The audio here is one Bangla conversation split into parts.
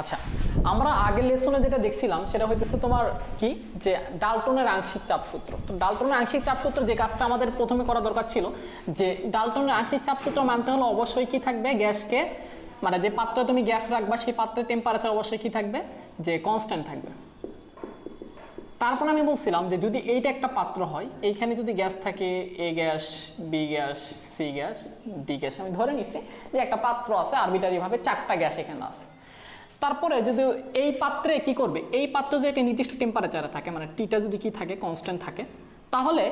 আচ্ছা, আমরা আগের লেসনে যেটা দেখছিলাম সেটা হইতেছে তোমার কি, যে ডাল্টনের আংশিক চাপ সূত্র। তো ডাল্টনের আংশিক চাপ সূত্র যে কাজটা আমাদের প্রথমে করা দরকার ছিল, যে ডাল্টনের আংশিক চাপ সূত্র মানতে হলে অবশ্যই কি থাকবে, গ্যাসকে মানে যে পাত্রে তুমি গ্যাস রাখবা সেই পাত্রের টেম্পারেচার অবশ্যই কি থাকবে, যে কনস্ট্যান্ট থাকবে। তারপর আমি বলছিলাম যে যদি এইটা একটা পাত্র হয়, এইখানে যদি গ্যাস থাকে, A gas, B gas, C gas, D gas, আমি ধরে নিচ্ছি যে একটা পাত্র আছে, আরবিটারি ভাবে 4টা গ্যাস এখানে আছে। তারপরে যদি এই পাত্রে কি করবে, এই পাত্র যদি একটা নির্দিষ্ট টেম্পারেচারে থাকে, মানে টিটা যদি কি থাকে, কনস্ট্যান্ট থাকে, তাহলে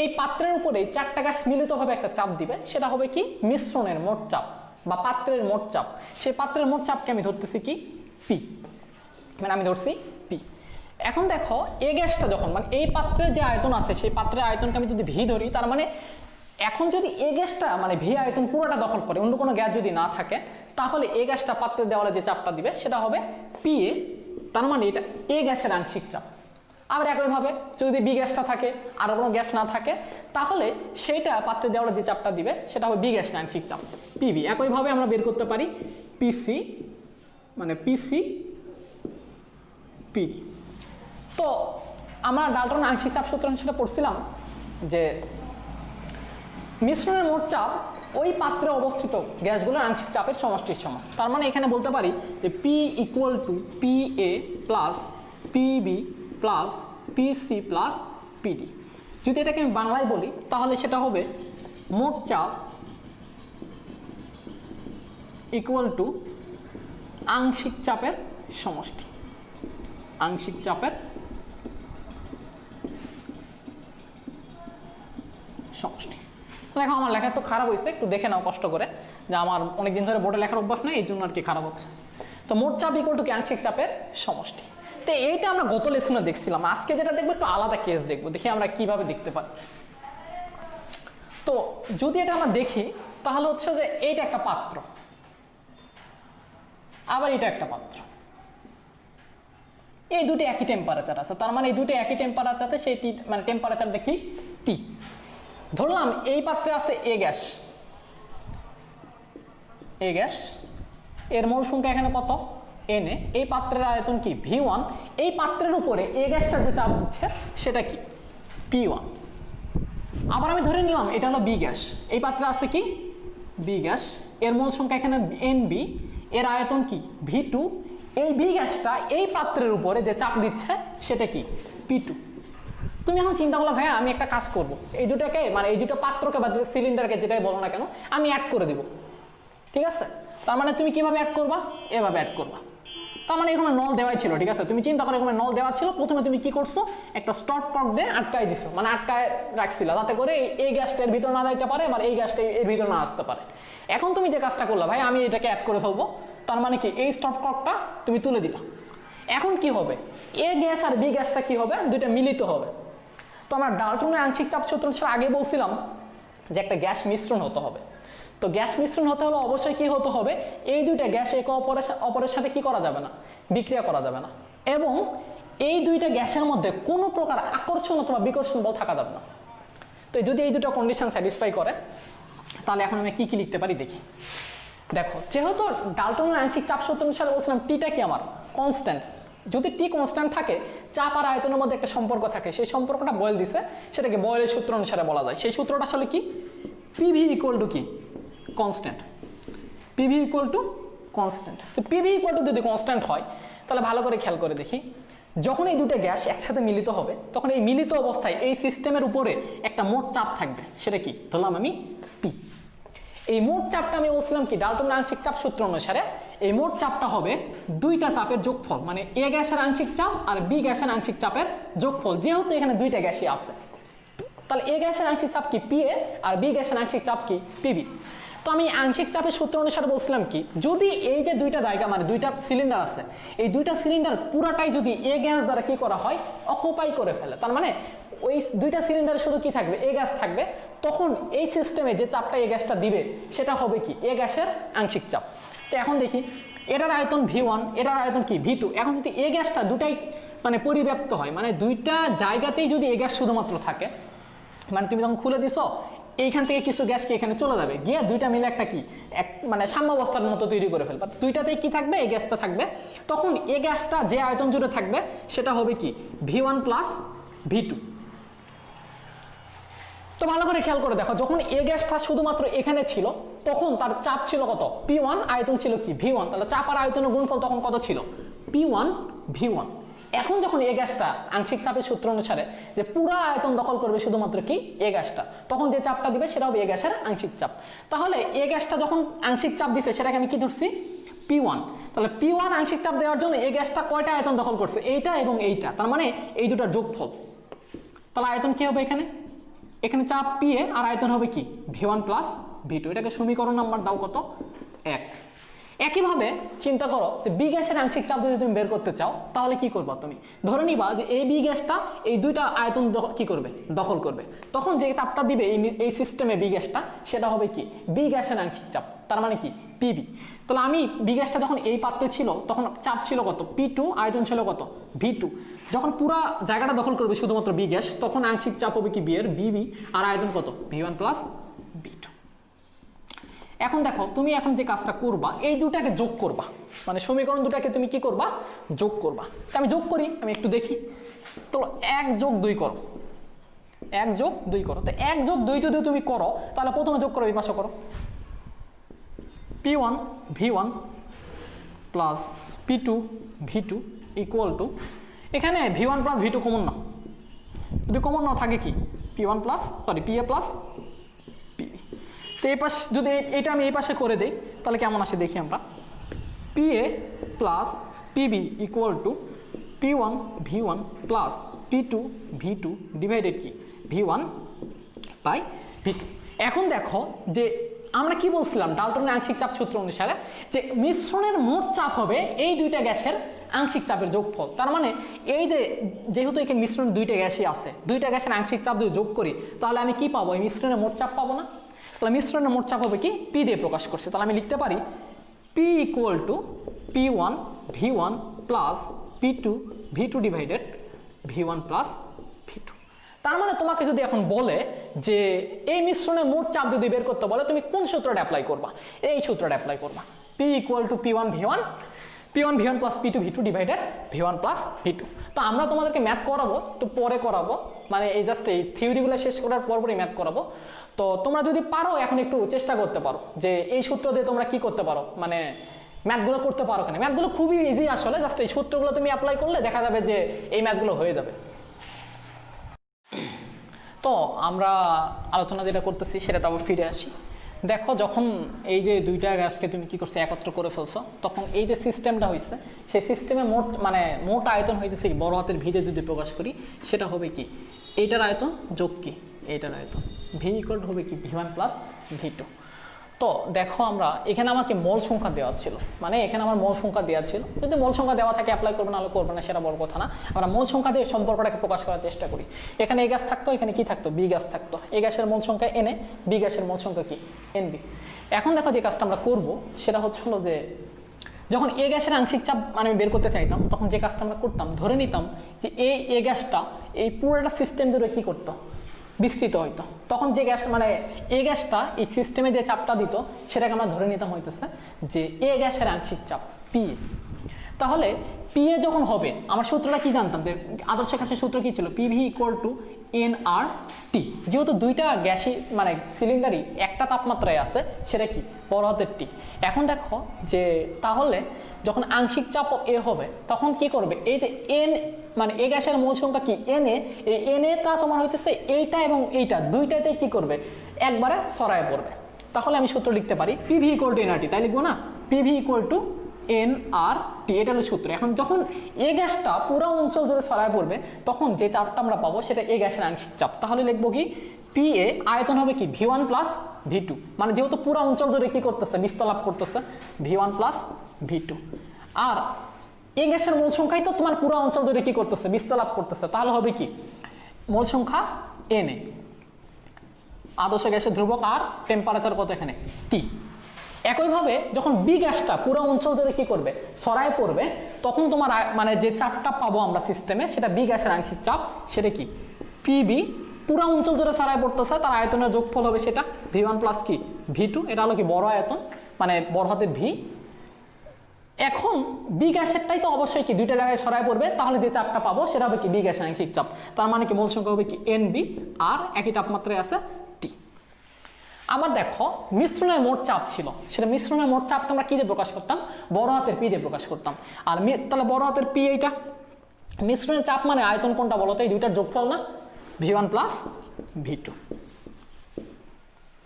এই পাত্রের উপরে 4টা গ্যাস মিলিতভাবে একটা চাপ দিবে, সেটা হবে কি মিশ্রণের মোট চাপ বা পাত্রের মোট চাপ। সেই পাত্রের মোট চাপকে আমি ধরতেছি কি পি, মানে আমি ধরছি পি। এখন দেখো এই গ্যাসটা যখন মানে এই পাত্রের যে আয়তন আছে সেই পাত্রের আয়তনকে আমি যদি ভি ধরি, তার মানে এখন যদি এই গ্যাসটা মানে ভি আয়তন পুরোটা দখল করে, অন্য কোনো গ্যাস যদি না থাকে, তাহলে এই গ্যাসটা পাত্রের দেওয়ালে যে চাপটা দিবে সেটা হবে পি এ, তার মানে এটা এ গ্যাসের আংশিক চাপ। আবার একইভাবে যদি বি গ্যাসটা থাকে আর কোনো গ্যাস না থাকে, তাহলে সেইটা পাত্রের দেওয়ালে যে চাপটা দিবে সেটা হবে বি গ্যাসের আংশিক চাপ পিবি। একইভাবে আমরা বের করতে পারি পিসি, মানে পিসি পিডি। তো আমরা ডাল্টনের আংশিক চাপ সূত্র সেটা পড়ছিলাম যে মিশ্রণের মোট চাপ ওই পাত্রে অবস্থিত গ্যাসগুলোর আংশিক চাপের সমষ্টির সমান। তার মানে এখানে বলতে পারি যে P equal to P A plus PB plus PC plus PD. যদি এটাকে আমি বাংলায় বলি তাহলে সেটা হবে মোট চাপ ইকুয়াল টু আংশিক চাপের সমষ্টি, আংশিক চাপের সমষ্টি। লেখা আমার লেখা একটু খারাপ হয়েছে, একটু দেখে নাও কষ্ট করে, যে আমার অনেকদিন ধরে বোর্ডে লেখার অভ্যাস নেই, এই জন্য আর কি খারাপ হচ্ছে। তো মোট চাপ ইকুয়াল টু কি আংশিক চাপের সমষ্টি। তো এইটা আমরা গত লেসনে দেখছিলাম, আজকে যেটা দেখবো একটু আলাদা কেস দেখবো, দেখি আমরা কিভাবে দেখতে পারি। তো যদি এটা আমরা দেখি তাহলে হচ্ছে যে এইটা একটা পাত্র, আবার এটা একটা পাত্র, এই দুটো একই টেম্পারেচার আছে, তার মানে এই দুটো একই টেম্পারেচার আছে, সেই টি মানে টেম্পারেচার দেখি টি। ধরলাম এই পাত্রে আছে এ গ্যাস, এ গ্যাস, এর মোল সংখ্যা এখানে কত এন এ, এই পাত্রের আয়তন কি ভি1, এই পাত্রের উপরে এ গ্যাসটা যে চাপ দিচ্ছে সেটা কি পি1। আবার আমি ধরে নিলাম এটা হলো বি গ্যাস, এই পাত্রে আছে কি বি গ্যাস, এর মোল সংখ্যা এখানে এন বি, এর আয়তন কি ভি2, এই বি গ্যাসটা এই পাত্রের উপরে যে চাপ দিচ্ছে সেটা কি পি2। তুমি এখন চিন্তা করলো ভাইয়া আমি একটা কাজ করব, এই দুটাকে মানে এই দুটো পাত্রকে বা দুটো সিলিন্ডারকে যেটাই বলো না কেন আমি অ্যাড করে দিব, ঠিক আছে। তার মানে তুমি কিভাবে অ্যাড করবা, এভাবে অ্যাড করবা। তার মানে এখানে নল দেওয়াই ছিল, ঠিক আছে। তুমি চিন্তা করো এখানে নল দেওয়া ছিল, প্রথমে তুমি কি করছো একটা স্টপ কক দিয়ে আটকায় দিছো, মানে আটকায় রাখছিলা যাতে করে এই গ্যাসটা এর ভিতর না যাইতে পারে, আর এই গ্যাসটা এর ভিতর না আসতে পারে। এখন তুমি যে কাজটা করলা ভাই আমি এটাকে অ্যাড করে ফেলবো, তার মানে কি এই স্টপ ককটা তুমি তুলে দিলা। এখন কি হবে, এ গ্যাস আর বি গ্যাসটা কি হবে, দুইটা মিলিত হবে। তো আমরা ডাল্টনের আংশিক চাপ সূত্র আগে বলছিলাম যে একটা গ্যাস মিশ্রণ হতে হবে। তো গ্যাস মিশ্রণ হতে হলে অবশ্যই কি হতে হবে, এই দুইটা গ্যাস একে অপরের সাথে কি করা যাবে না, বিক্রিয়া করা যাবে না, এবং এই দুইটা গ্যাসের মধ্যে কোনো প্রকার আকর্ষণ অথবা বিকর্ষণ বল থাকা যাবে না। তো যদি এই দুটো কন্ডিশন স্যাটিসফাই করে তাহলে এখন আমি কি কি লিখতে পারি দেখি। দেখো যেহেতু ডাল্টনের আংশিক চাপ সূত্র অনুসারে বলছিলাম টিটা কি আমার কনস্ট্যান্ট, যদি টি কনস্ট্যান্ট থাকে চাপ আর আয়তনের মধ্যে একটা সম্পর্ক থাকে, সেই সম্পর্কটা বয়েল দিছে, সেটাকে বয়েলের সূত্র অনুসারে বলা যায়। সেই সূত্রটা আসলে কি পিভি ইকুয়াল টু কি constant, PV equal to constant. তো পিভি ইকুয়াল টু যদি কনস্ট্যান্ট হয় তাহলে ভালো করে খেয়াল করে দেখি, যখন এই দুটো গ্যাস একসাথে মিলিত হবে তখন এই মিলিত অবস্থায় এই সিস্টেমের উপরে একটা মোট চাপ থাকবে, সেটা কি ধরলাম আমি পি। এই মোট চাপটা আমি বলছিলাম কি ডাল্টনের আংশিক চাপ সূত্র অনুসারে এই মোট চাপটা হবে দুইটা চাপের যোগফল, মানে এ গ্যাসের আংশিক চাপ আর বি গ্যাসের আংশিক চাপের যোগফল। যেহেতু এখানে দুইটা গ্যাসই আছে তাহলে এ গ্যাসের আংশিক চাপ কি পি এ আর বি গ্যাসের আংশিক চাপ কি পিবি। তো আমি আংশিক চাপের সূত্র অনুসারে বলছিলাম কি, যদি এই যে দুইটা জায়গা মানে দুইটা সিলিন্ডার আছে, এই দুইটা সিলিন্ডার পুরাটাই যদি এ গ্যাস দ্বারা কি করা হয় অকুপাই করে ফেলে, তার মানে ওই দুইটা সিলিন্ডারে শুধু কি থাকবে এ গ্যাস থাকবে, তখন এই সিস্টেমে যে চাপটা এ গ্যাসটা দিবে সেটা হবে কি এ গ্যাসের আংশিক চাপ। তো এখন দেখি এটার আয়তন ভি1, এটার আয়তন কি ভি2। এখন যদি এ গ্যাসটা দুটাই মানে পরিব্যাপ্ত হয়, মানে দুইটা জায়গাতেই যদি এ গ্যাস শুধুমাত্র থাকে, মানে তুমি যখন খুলে দিছো এইখান থেকে কিছু গ্যাস কি এখানে চলে যাবে, গিয়ে দুইটা মিলে একটা কি এক মানে সাম্যাবস্থার মতো তৈরি করে ফেলবে। দুইটাতেই কি থাকবে, এই গ্যাসটা থাকবে। তখন এই গ্যাসটা যে আয়তন জুড়ে থাকবে সেটা হবে কি V1 প্লাস V2। তো ভালো করে খেয়াল করে দেখো, যখন এই গ্যাসটা শুধুমাত্র এখানে ছিল তখন তার চাপ ছিল কত P1, আয়তন ছিল কি V1, তাহলে চাপ আর আয়তনের গুণফল তখন কত ছিল P1 V1। এখন যখন এই গ্যাসটা আংশিক চাপের সূত্র অনুসারে যে পুরো আয়তন দখল করবে শুধুমাত্র কি এই গ্যাসটা, তখন যে চাপটা দিবে সেটা হবে এই গ্যাসের আংশিক চাপ। তাহলে এই গ্যাসটা যখন আংশিক চাপ দিছে সেটাকে আমি কি ধরছি P1। তাহলে P1 আংশিক চাপ দেওয়ার জন্য এই গ্যাসটা কয়টা আয়তন দখল করছে, এইটা এবং এইটা, তার মানে এই দুটার যোগফল। তাহলে আয়তন কি হবে এখানে, এখানে চাপ PA আর আয়তন হবে কি V1 প্লাস V2। এটাকে সমীকরণ নাম্বার দাও কত 1। একইভাবে চিন্তা করো যে বি গ্যাসের আংশিক চাপ যদি তুমি বের করতে চাও তাহলে কি করবা, তুমি ধরে নিবা যে এই বি গ্যাসটা এই দুইটা আয়তন কি করবে দখল করবে, তখন যে চাপটা দিবে এই সিস্টেমে বি গ্যাসটা সেটা হবে কি বি গ্যাসের আংশিক চাপ, তার মানে কি PB। তাহলে আমি বি গ্যাসটা যখন এই পাত্রে ছিল তখন চাপ ছিল কত P2, আয়তন ছিল কত V2। যখন পুরা জায়গাটা দখল করবে শুধুমাত্র বি গ্যাস তখন আংশিক চাপ হবে কি বি এর BB আর আয়তন কত V1 প্লাস V2। এখন দেখো তুমি এখন যে কাজটা করবা এই দুটাকে যোগ করবা, মানে সমীকরণ দুটাকে তুমি কি করবা যোগ করবা। আমি যোগ করি, আমি একটু দেখি। তো 1 যোগ 2 করো, 1 যোগ 2 করো। তো 1 যোগ 2 যদি তুমি করো তাহলে প্রথমে যোগ করো এই পাশে করো P1 V1 plus P2 V2 equal to, এখানে V1 প্লাস V2 কমন না, যদি কমন না থাকে কি P1 plus PA plus PB। তো এই পাশ যদি এটা আমি এই পাশে করে দেই তাহলে কেমন আসে দেখি আমরা, PA plus PB equal two P1 V1 plus P2 V2 divided কি V1 বাই V2। এখন দেখো যে আমরা কি বলছিলাম ডাল্টনের আংশিক চাপ সূত্র অনুসারে যে মিশ্রণের মোট চাপ হবে এই দুইটা গ্যাসের আংশিক চাপের যোগফল। তার মানে এই যে যেহেতু এখানে মিশ্রণে দুইটা গ্যাসই আছে, দুইটা গ্যাসের আংশিক চাপ যদি যোগ করি তাহলে আমি কি পাবো, এই মিশ্রণের মোট চাপ পাবো না। তাহলে মিশ্রণের মোট চাপ হবে কি P দিয়ে প্রকাশ করছে, তাহলে আমি লিখতে পারি P equal two P1 V1 plus P2 V2 divided V1 plus V2। তার মানে তোমাকে যদি এখন বলে যে এই মিশ্রণের মোট চাপ যদি বের করতে বলে তুমি কোন সূত্রটা অ্যাপ্লাই করবা, এই সূত্রটা অ্যাপ্লাই করবা P equal two P1 V1 plus P2 V2 divided V1 plus V2। তো আমরা তোমাদেরকে ম্যাথ করাবো, তো পরে করাবো, মানে এই জাস্ট এই থিওরিগুলো শেষ করার পরপরই ম্যাথ করাবো। তো তোমরা যদি পারো এখন একটু চেষ্টা করতে পারো যে এই সূত্র দিয়ে তোমরা কি করতে পারো, মানে ম্যাথগুলো করতে পারো কিনা। ম্যাথগুলো খুবই ইজি আসলে, জাস্ট এই সূত্রগুলো তুমি অ্যাপ্লাই করলে দেখা যাবে যে এই ম্যাথগুলো হয়ে যাবে। তো আমরা আলোচনা যেটা করতেছি সেটা আবার ফিরে আসি। দেখো যখন এই যে দুইটা গ্যাসকে তুমি কি করছো একত্র করে ফেলছো তখন এই যে সিস্টেমটা হয়েছে সেই সিস্টেমে মোট আয়তন হইতেছে বড় হাতের ভিতে যদি প্রকাশ করি সেটা হবে কি এইটার আয়তন যোগ কি এইটার আয়তন, V ইকুয়াল হবে কি V1 প্লাস V2। তো দেখো আমরা এখানে আমাকে মোল সংখ্যা দেওয়া ছিল, মানে এখানে আমার মোল সংখ্যা দেওয়া ছিল, যদি মোল সংখ্যা দেওয়া থাকে অ্যাপ্লাই করবে না হলে করবে না সেটা বড় কথা না। আমরা মোল সংখ্যা দিয়ে সম্পর্কটাকে প্রকাশ করার চেষ্টা করি। এখানে এই গ্যাস থাকতো, এখানে কি থাকতো বি গ্যাস থাকতো, এই গ্যাসের মোল সংখ্যা Na, বি গ্যাসের মোল সংখ্যা কি Nb। এখন দেখো যে কাজটা আমরা করব সেটা হচ্ছিল যে যখন এ গ্যাসের আংশিক চাপ মানে আমি বের করতে চাইতাম তখন যে কাজটা আমরা করতাম ধরে নিতাম যে এই গ্যাসটা এই পুরোটা সিস্টেম জুড়ে কি করতো বিস্তৃত হইতো, তখন যে গ্যাস মানে এই গ্যাসটা এই সিস্টেমে যে চাপটা দিত সেটাকে আমরা ধরে নিতাম হইতেছে যে এ গ্যাসের আংশিক চাপ PA। তাহলে PA যখন হবে আমার সূত্রটা কি জানতাম যে আদর্শ গ্যাসের সূত্র কি ছিল PV ইকুয়াল টু nRT। যেহেতু দুইটা গ্যাসই মানে সিলিন্ডারই একটা তাপমাত্রায় আছে সেটা কি বড় হাতের T। এখন দেখো যে তাহলে যখন আংশিক চাপ এ হবে তখন কি করবে এই যে N মানে এ গ্যাসের মোল সংখ্যা কি Na, এই Na তোমার হইতেছে এইটা এবং এইটা দুইটাতে কি করবে একবারে সরায় পড়বে। তাহলে আমি সূত্র লিখতে পারি PV ইকুয়াল টু nRT, তাই লিখবো না PV ইকুয়াল টু nRT, এটা হলো সূত্র। এখন যখন এ গ্যাসটা পুরো অঞ্চল জুড়ে ছড়ায় পড়বে তখন যে চাপটা আমরা পাবো সেটা এ গ্যাসের আংশিক চাপ। তাহলে লিখবো কি PA আয়তন হবে কি V1 প্লাস V2, মানে যেহেতু পুরো অঞ্চল জুড়ে কি করতেছে বিস্তার লাভ করতেছে V1 প্লাস V2। আর এই গ্যাসের মোল সংখ্যাই তো তোমার পুরো অঞ্চল জুড়ে কি করতেছে বিস্তার লাভ করতেছে, তাহলে হবে কি মোল সংখ্যা Na, আদর্শ গ্যাসের ধ্রুবক আর টেম্পারেচার কত এখানে T। একইভাবে যখন বি গ্যাসটা পুরো অঞ্চল ধরে কি করবে ছড়ায় পড়বে তখন তোমার মানে যে চাপটা পাবো আমরা সিস্টেমে সেটা বি গ্যাসের আংশিক চাপ সেটা কি PB পুরো অঞ্চল জুড়ে ছড়ায় পড়তেছে, তার আয়তনের যোগফল হবে সেটা V1 প্লাস কি V2। এটা হলো কি বড় আয়তন, মানে বড় হাতের ভি। এখন বি গ্যাসেরটাই তো অবশ্যই কি দুইটা জায়গায় ছড়ায় পড়বে, তাহলে যে চাপটা পাবো সেটা হবে কি বি গ্যাসের আংশিক চাপ। তার মানে কি মোল সংখ্যা হবে কি NB, আর একই তাপমাত্রায় আছে T। আবার দেখো মিশ্রণের মোট চাপ ছিল, সেটা মিশ্রণের মোট চাপকে আমরা কি দিয়ে প্রকাশ করতাম, বড় হাতের পি দিয়ে প্রকাশ করতাম। আর তাহলে বড় হাতের পি এইটা, মিশ্রণের চাপ মানে আয়তন কোনটা বলতো, এই দুইটার যোগফল না, V1 প্লাস V2।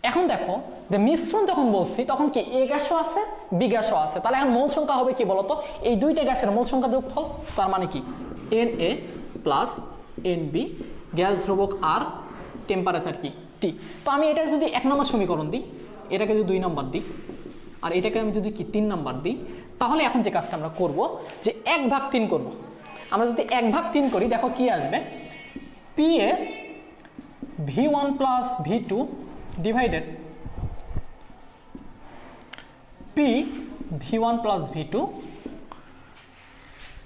এখন দেখো যে মিশ্রণ যখন বলছি তখন কি এ গ্যাসও আছে বি গ্যাসও আছে, তাহলে এখন মোল সংখ্যা হবে কি বলতো, এই দুইটা গ্যাসের মোল সংখ্যা যোগফল। তার মানে কি Na প্লাস Nb, গ্যাস ধ্রুবক আর টেম্পারেচার কি T। তো আমি এটাকে যদি 1 নম্বর সমীকরণ দিই, এটাকে যদি 2 নম্বর দিই, আর এটাকে আমি যদি কি 3 নম্বর দিই, তাহলে এখন যে কাজটা আমরা করব যে 1/3 করব। আমরা যদি 1/3 করি, দেখো কি আসবে, Pa V1 plus V2 divided P V1 plus V2।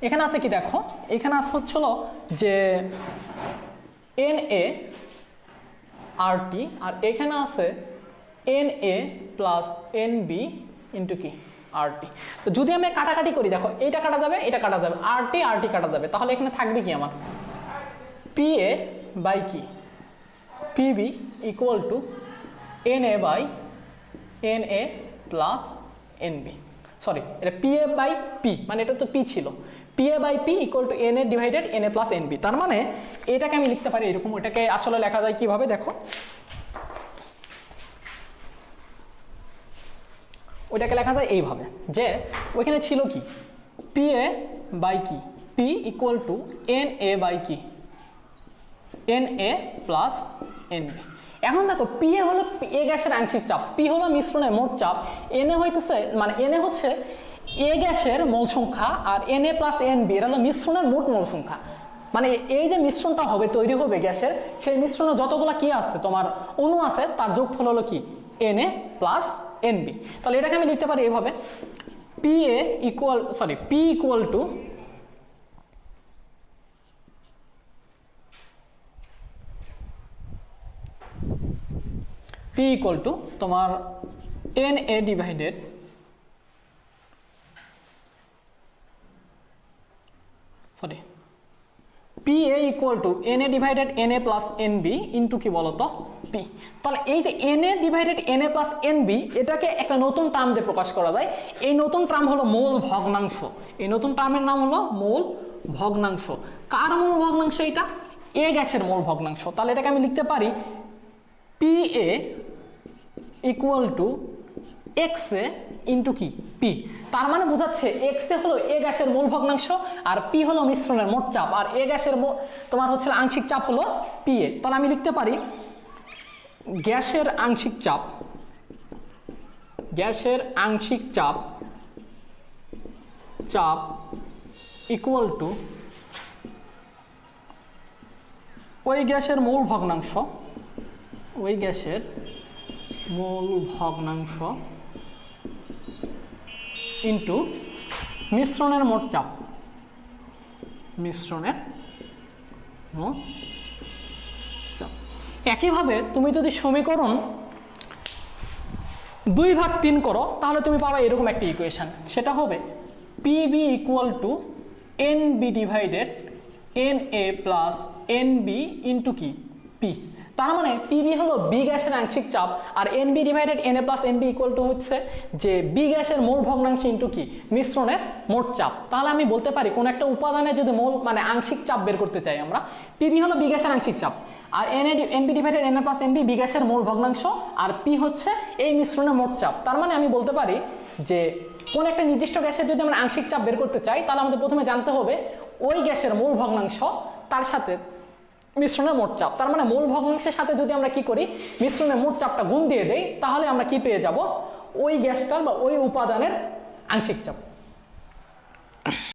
এখানে আছে কি দেখো, এখানে আছে হচ্ছিল যে Na RT, আর এখানে আছে Na প্লাস Nb ইন্টু কি RT। তো যদি আমি কাটাকাটি করি, দেখো এইটা কাটা যাবে, এটা কাটা যাবে, RT RT কাটা যাবে, তাহলে এখানে থাকবে কি আমার Pa বাই কি Pb equal to Na by Na plus Nb। Sorry, এটা Pa বাই P, মানে এটা তো P ছিল, Pa by P equal to Na divided Na plus Nb। তার মানে এটাকে আমি লিখতে পারি এরকম, ওটাকে আসলে লেখা যায় কিভাবে দেখো, ওইটাকে লেখা যায় এইভাবে যে ওইখানে ছিল কি Pa বাই কি P equal to Na by কি Na প্লাস Nb। এখন দেখো Pa হলো এ গ্যাসের আংশিক চাপ, P হলো মিশ্রণের মোট চাপ, Na হইতেছে মানে Na হচ্ছে এ গ্যাসের মোল সংখ্যা, আর Na প্লাস Nb এর হলো মিশ্রণের মোট মোল সংখ্যা। মানে এই যে মিশ্রণটা হবে, তৈরি হবে গ্যাসের, সেই মিশ্রণে যতগুলা কি আছে তোমার অণু আছে, তার যোগফল হলো কি Na প্লাস Nb। তাহলে এটাকে আমি লিখতে পারি এইভাবে, P equal two P equal two তোমার Na divided Pa equal to Na divided Na plus Nb into কি বলতো P। তাহলে এই যে Na divided Na plus Nb, এটাকে একটা নতুন টার্ম দিয়ে প্রকাশ করা যায়। এই নতুন টার্ম হলো মোল ভগ্নাংশ। এই নতুন টার্মের নাম হলো মোল ভগ্নাংশ। কার মোল ভগ্নাংশ এটা? এ গ্যাসের মোল ভগ্নাংশ। তাহলে এটাকে আমি লিখতে পারি Pa equal to XA into কি P। তার মানে বোঝাচ্ছে XA হলো এ গ্যাসের মোল ভগ্নাংশ, আর P হলো মিশ্রণের মোট চাপ, আর এ গ্যাসের তোমার হচ্ছে আংশিক চাপ হলো Pa। তাহলে আমি লিখতে পারি গ্যাসের আংশিক চাপ ইকুয়াল টু ওই গ্যাসের মোল ভগ্নাংশ ইন্টু মিশ্রণের মোট চাপ, একইভাবে তুমি যদি সমীকরণ 2/3 করো, তাহলে তুমি পাবে এরকম একটা ইকুয়েশন, সেটা হবে Pb equal two Nb divided Na plus Nb into কি P। তার মানে Pb হলো বি গ্যাসের আংশিক চাপ, আর Nb divided Na plus Nb equal to হচ্ছে যে বি গ্যাসের মোল ভগ্নাংশ ইন্টু কি মিশ্রণের মোট চাপ। তাহলে আমি বলতে পারি কোন একটা উপাদানে যদি মোল মানে আংশিক চাপ বের করতে চাই আমরা, Pb হলো বি গ্যাসের আংশিক চাপ, আর Nb divided Na plus Nb B গ্যাসের মোল ভগ্নাংশ, আর P হচ্ছে এই মিশ্রণের মোট চাপ। তার মানে আমি বলতে পারি যে কোন একটা নির্দিষ্ট গ্যাসের যদি আমরা আংশিক চাপ বের করতে চাই, তাহলে আমাদের প্রথমে জানতে হবে ওই গ্যাসের মোল ভগ্নাংশ, তার সাথে মিশ্রণের মোট চাপ। তার মানে মোল ভগ্নাংশের সাথে যদি আমরা কি করি, মিশ্রণের মোট চাপটা গুণ দিয়ে দেই, তাহলে আমরা কি পেয়ে যাব, ওই গ্যাসটার বা ওই উপাদানের আংশিক চাপ।